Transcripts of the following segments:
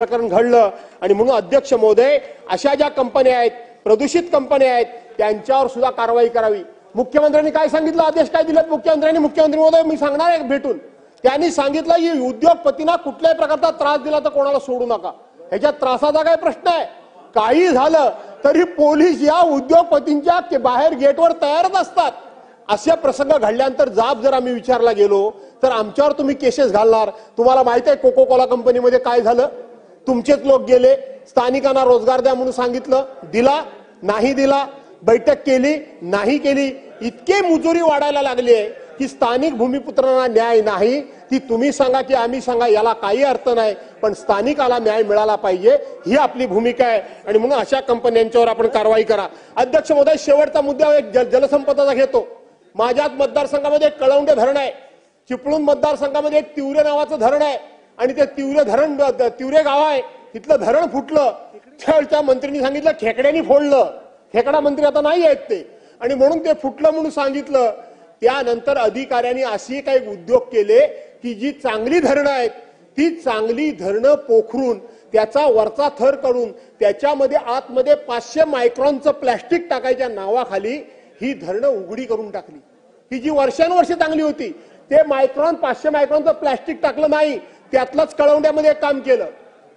प्रकरण घडलं आणि म्हणून अध्यक्ष महोदय अशा ज्या कंपन्या आहेत प्रदूषित कंपन्या आहेत त्यांच्यावर सुद्धा कारवाई करावी। मुख्यमंत्र्यांनी काय सांगितलं, आदेश काय दिलेत मुख्यमंत्र्यांनी? मुख्यमंत्री महोदय मी सांगणार आहे भेटून, त्यांनी सांगितलं की उद्योगपतींना कुठल्याही प्रकारचा त्रास दिला तर कोणाला सोडू नका। ह्याच्या त्रासाचा काय प्रश्न आहे? काही झालं तरी पोलीस या उद्योगपतींच्या बाहेर गेटवर तयारच असतात। असे प्रसंग घडल्यानंतर जाब जर आम्ही विचारला गेलो तर आमच्यावर तुम्ही केसेस घालणार। तुम्हाला माहिती आहे कोको कोला कंपनीमध्ये काय झालं? तुमचेच लोक गेले, स्थानिकांना रोजगार द्या म्हणून सांगितलं, दिला नाही दिला, बैठक केली नाही केली, इतके मुजोरी वाढायला लागली आहे की स्थानिक भूमिपुत्रांना न्याय नाही। ती तुम्ही सांगा की आम्ही सांगा याला काही अर्थ नाही, पण स्थानिकाला न्याय मिळाला पाहिजे ही आपली भूमिका आहे आणि म्हणून अशा कंपन्यांच्यावर आपण कारवाई करा। अध्यक्ष महोदय शेवटचा मुद्दा एक जलसंपदाचा घेतो। माझ्याच मतदारसंघामध्ये कळवंडे धरण आहे, चिपळूण मतदारसंघामध्ये एक तिवरे नावाचं धरण आहे आणि ते तिवरे गाव आहे, तिथलं धरण फुटलं। त्यावेळच्या मंत्र्यांनी सांगितलं खेकड्यांनी फोडलं, खेकडा मंत्री आता नाही आहेत ते, आणि म्हणून ते फुटलं म्हणून सांगितलं। त्यानंतर अधिकाऱ्यांनी असे काही उद्योग केले की जी चांगली धरणं आहेत ती चांगली धरणं पोखरून त्याचा वरचा थर काढून त्याच्यामध्ये आतमध्ये 500 मायक्रॉनचं प्लास्टिक टाकायच्या नावाखाली ही धरणं उघडी करून टाकली। ही जी वर्षानुवर्षे चांगली होती ते 500 मायक्रॉनचं प्लास्टिक टाकलं नाही, त्यातलंच कळवंड्यामध्ये एक काम केलं,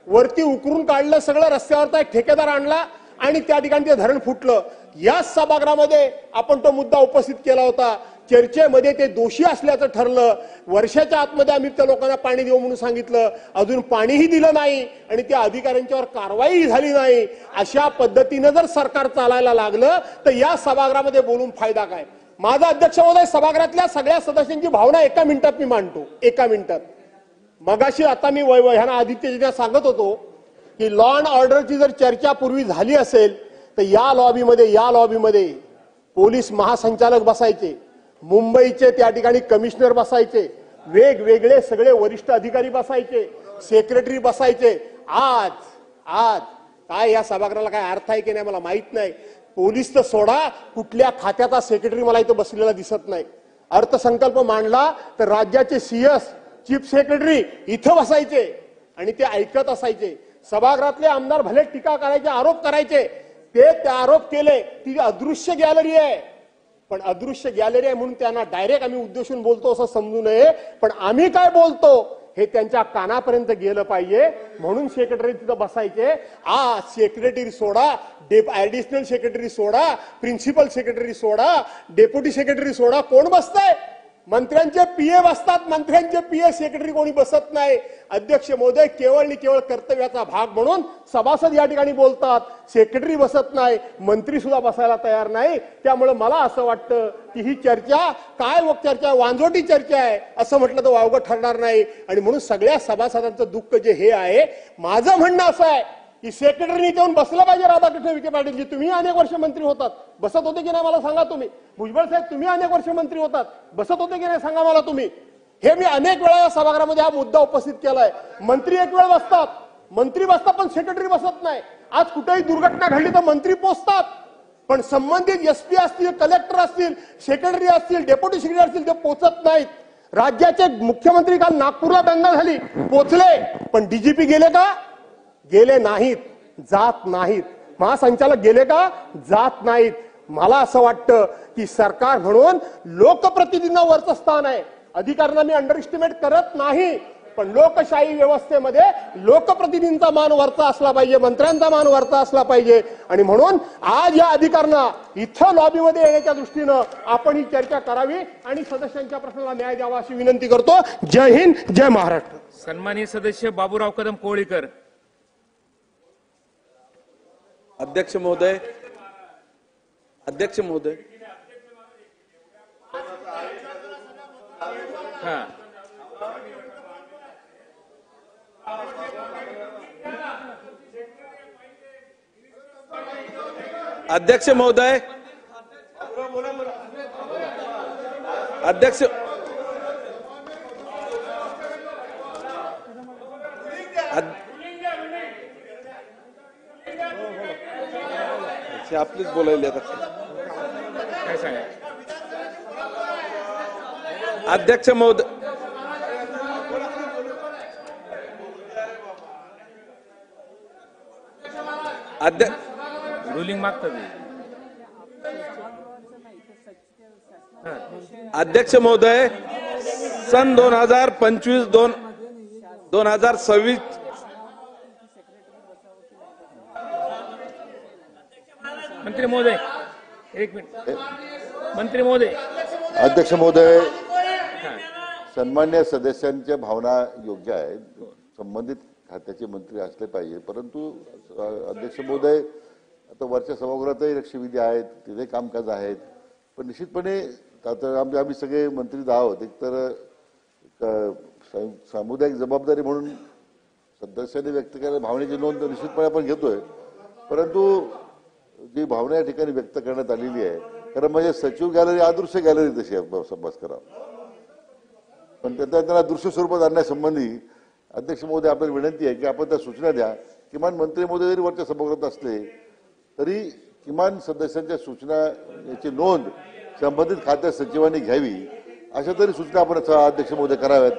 वरती उकरून काढलं सगळं, रस्त्यावरचा एक ठेकेदार आणला आणि त्या ठिकाणी ते धरण फुटलं। या सभागृहामध्ये आपण तो मुद्दा उपस्थित केला होता, चर्चेमध्ये ते दोषी असल्याचं ठरलं। वर्षाच्या आतमध्ये आम्ही त्या लोकांना पाणी देऊ म्हणून सांगितलं, अजून पाणीही दिलं नाही आणि त्या अधिकाऱ्यांच्यावर कारवाई झाली नाही। अशा पद्धतीनं जर सरकार चालायला लागलं तर या सभागृहामध्ये बोलून फायदा काय? माझा अध्यक्ष महोदय सभागृहातल्या सगळ्या सदस्यांची भावना एका मिनिटात मी मांडतो, एका मिनिटात। मगाशी आता मी ह्यांना आदित्यजींना सांगत होतो की लॉ अँड ऑर्डरची जर चर्चा पूर्वी झाली असेल तर या लॉबीमध्ये पोलीस महासंचालक बसायचे, मुंबईचे त्या ठिकाणी कमिशनर बसायचे, वेगवेगळे सगळे वरिष्ठ अधिकारी बसायचे, सेक्रेटरी बसायचे। आज काय या सभागृहाला काय अर्थ आहे की नाही मला माहित नाही। पोलीस तर सोडा, कुठल्या खात्याचा सेक्रेटरी मला इथं बसलेला दिसत नाही। अर्थसंकल्प मांडला तर राज्याचे सीएस चीफ सेक्रेटरी इथं बसायचे आणि ते ऐकत असायचे। सभागृहातले आमदार भले टीका करायचे, आरोप करायचे, ते आरोप केले। ती अदृश्य गॅलरी आहे, पण अदृश्य गॅलरी आहे म्हणून त्यांना डायरेक्ट आम्ही उद्देशून बोलतो असं समजू नये, पण आम्ही काय बोलतो हे त्यांच्या कानापर्यंत गेलं पाहिजे म्हणून सेक्रेटरी तिथं बसायचे। सेक्रेटरी सोडा, ऍडिशनल सेक्रेटरी सोडा, प्रिन्सिपल सेक्रेटरी सोडा, डेप्युटी सेक्रेटरी सोडा, कोण बसतंय? मंत्र्यांचे पीए बसतात, मंत्र्यांचे पीए सेक्रेटरी कोणी बसत नाही। अध्यक्ष महोदय केवळ कर्तव्याचा भाग म्हणून सभासद या ठिकाणी बोलतात, सेक्रेटरी बसत नाही, मंत्री सुद्धा बसायला तयार नाही। त्यामुळे मला असं वाटतं की ही चर्चा काय चर्चा, वांजोटी चर्चा आहे असं म्हटलं तर वावगं ठरणार नाही। आणि म्हणून सगळ्या सभासदांचं दुःख जे हे आहे, माझं म्हणणं असं आहे की सेक्रेटरीने येऊन बसलं पाहिजे। राधाकृष्ण विखे पाटीलजी, तुम्ही अनेक वर्ष मंत्री होतात, बसत होते की नाही मला सांगा तुम्ही? भुजबळ साहेब तुम्ही अनेक वर्ष मंत्री होतात, बसत होते की नाही सांगा मला तुम्ही? हे मी अनेक वेळा या सभागृहामध्ये हा मुद्दा उपस्थित केलाय। मंत्री एक वेळ बसतात, पण सेक्रेटरी बसत नाही। आज कुठेही दुर्घटना घडली तर मंत्री पोहोचतात, पण संबंधित एसपी असतील, कलेक्टर असतील, सेक्रेटरी असतील, डेप्युटी सेक्रेटरी असतील ते पोहोचत नाहीत। राज्याचे मुख्यमंत्री काल नागपूरला दंगल झाली, पोहोचले, पण डीजीपी गेले का? गेले नाहीत, जात नाहीत। महासंचालक गेले का? जात नाहीत। मला असं वाटतं की सरकार म्हणून लोकप्रतिनिधींना वरचं स्थान आहे। अधिकाऱ्यांना मी अंडर एस्टिमेट करत नाही, पण लोकशाही व्यवस्थेमध्ये लोकप्रतिनिधींचा मान वरचा असला पाहिजे, मंत्र्यांचा मान वरचा असला पाहिजे। आणि म्हणून आज या अधिकाऱ्यांना इथं लॉबीमध्ये येण्याच्या दृष्टीनं आपण ही चर्चा करावी आणि सदस्यांच्या प्रश्नाला न्याय द्यावा अशी विनंती करतो। जय हिंद, जय महाराष्ट्र। सन्माननीय सदस्य बाबूराव कदम कोळीकर। अध्यक्ष महोदय, हाँ अध्यक्ष महोदय, अध्यक्ष आपलीच बोलायला काय सांगा? अध्यक्ष महोदय, रुलिंग मागतात अध्यक्ष महोदय, सन 2025-2026 मंत्री महोदय, एक मिनिट. मंत्री महोदय, अध्यक्ष महोदय, हा. सन्मान्य सदस्यांच्या भावना योग्य आहेत. संबंधित खात्याचे मंत्री असले पाहिजे, परंतु अध्यक्ष महोदय, आता वरच्या सभागृहातही लक्षवेधी आहेत, तिथे कामकाज आहेत, पण निश्चितपणे आता आम्ही सगळे मंत्री आहोत. एकतर सामुदायिक जबाबदारी म्हणून सदस्यांनी व्यक्त केलेल्या भावनेची नोंद निश्चितपणे आपण घेतोय, परंतु जी भावना या ठिकाणी व्यक्त करण्यात आलेली आहे, कारण म्हणजे सचिव गॅलरी अदृश्य गॅलरी तशी बस करा, पण त्यांना दृश्य स्वरूपात आणण्यासंबंधी अध्यक्ष महोदय आपल्याला विनंती आहे की आपण त्या सूचना द्या. किमान मंत्री महोदय जरी वरच्या सभागृहात असले तरी किमान सदस्यांच्या सूचना याची नोंद संबंधित खात्या सचिवांनी घ्यावी, अशा तरी सूचना आपण अध्यक्ष महोदय कराव्यात.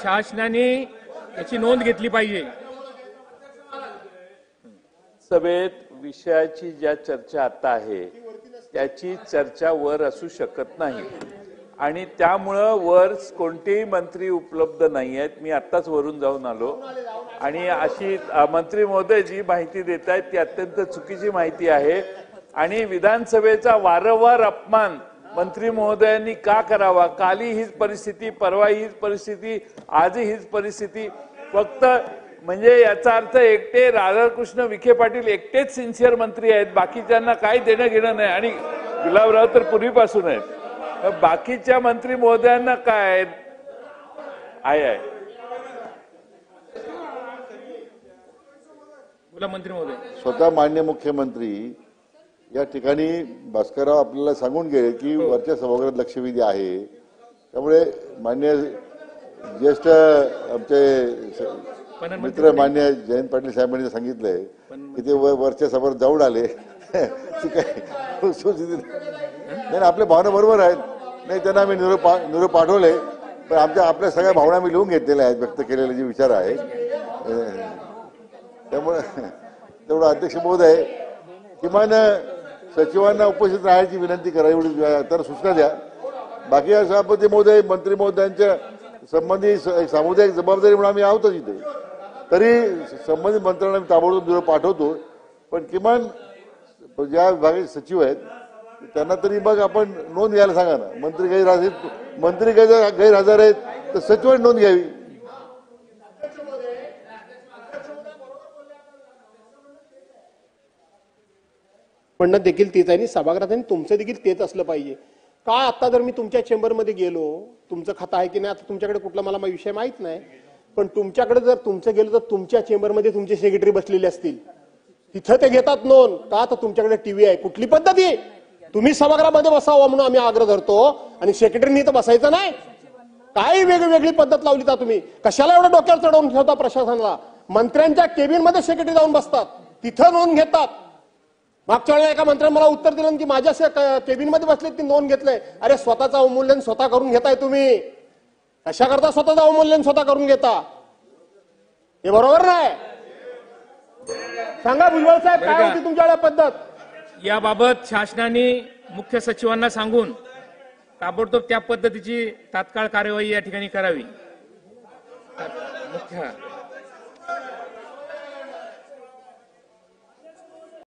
शासनाने याची नोंद घेतली पाहिजे. सभेत विषयाची ज्या चर्चा आता आहे त्याची चर्चा वर असू शकत नाही आणि त्यामुळं वर कोणतेही मंत्री उपलब्ध नाही आहेत. मी आत्ताच वरून जाऊन आलो आणि अशी मंत्री महोदय जी माहिती देत आहेत ती अत्यंत चुकीची माहिती आहे आणि विधानसभेचा वारंवार अपमान मंत्री महोदयांनी का करावा? कालही हीच परिस्थिती, परवा हीच परिस्थिती, आजही हीच परिस्थिती. फक्त म्हणजे याचा अर्थ एकटे राधाकृष्ण विखे पाटील एकटेच सिन्सिअर मंत्री आहेत, बाकीच्यांना काही देणं घेणं नाही आणि गुलाबराव तर पूर्वीपासून आहेत. बाकीच्या मंत्री महोदयांना काय आहे? बोला मंत्री महोदय. स्वतः माननीय मुख्यमंत्री या ठिकाणी भास्करराव आपल्याला सांगून गेले की वरच्या सभागृहात लक्षवेधी आहे, त्यामुळे मान्य ज्येष्ठ आमचे मित्र मान्य जयंत पाटील साहेबांनी सांगितलंय की ते वरच्या सभागृहात जाऊन आले. नाही, आपल्या भावना बरोबर आहेत. नाही, त्यांना आम्ही निरोप पाठवले, पण आपल्या सगळ्या भावना मी लिहून घेतलेल्या आहेत, व्यक्त केलेले जे विचार आहेत. त्यामुळे तेवढं अध्यक्ष महोदय किमान सचिवांना उपस्थित राहण्याची विनंती करा, एवढी त्यांना सूचना द्या. बाकी सभापती महोदय, मंत्री महोदयांच्या संबंधित सामुदायिक जबाबदारी म्हणून आम्ही आहोतच इथे, तरी संबंधित मंत्र्यांना मी ताबडतोब निरोप पाठवतो, पण किमान ज्या विभागाचे सचिव आहेत त्यांना तरी मग आपण नोंद घ्यायला सांगा ना. मंत्री गैरहजर आहेत तर सचिवांनी नोंद घ्यावी. म्हणणं देखील तेच आहे आणि सभागृहात तुमचं देखील तेच असलं पाहिजे. का आता जर मी तुमच्या चेंबरमध्ये गेलो, तुमचं खातं आहे की नाही आता तुमच्याकडे कुठला मला विषय माहित नाही, पण तुमच्याकडे जर तुमचं गेलो तर तुमच्या चेंबरमध्ये तुमचे सेक्रेटरी बसलेले असतील, तिथं ते घेतात नोंद. का तर तुमच्याकडे टीव्ही आहे. कुठली पद्धती आहे? तुम्ही सभागृहामध्ये बसावं म्हणून आम्ही आग्रह धरतो आणि सेक्रेटरीनी तर बसायचं नाही. काही वेगळी पद्धत लावली तर तुम्ही कशाला एवढं डोक्यावर चढवून ठेवता प्रशासनाला? मंत्र्यांच्या केबिन मध्ये सेक्रेटरी जाऊन बसतात, तिथं नोंद घेतात. मागच्या वेळेला एका मंत्र्याने मला उत्तर दिलं की माझ्या केबिन मध्ये बसले ती नोंद घेतलंय. अरे स्वतःचं अवमूल्यन स्वतः करून घेताय तुम्ही. कशा करता स्वतःचं अवमूल्यन स्वतः करून घेता? हे बरोबर नाही. सांगा भुजबळ साहेब, काय होती तुमच्याकडे पद्धत? याबाबत शासनाने मुख्य सचिवांना सांगून ताबडतोब त्या पद्धतीची तात्काळ कार्यवाही या ठिकाणी करावी. मुख्य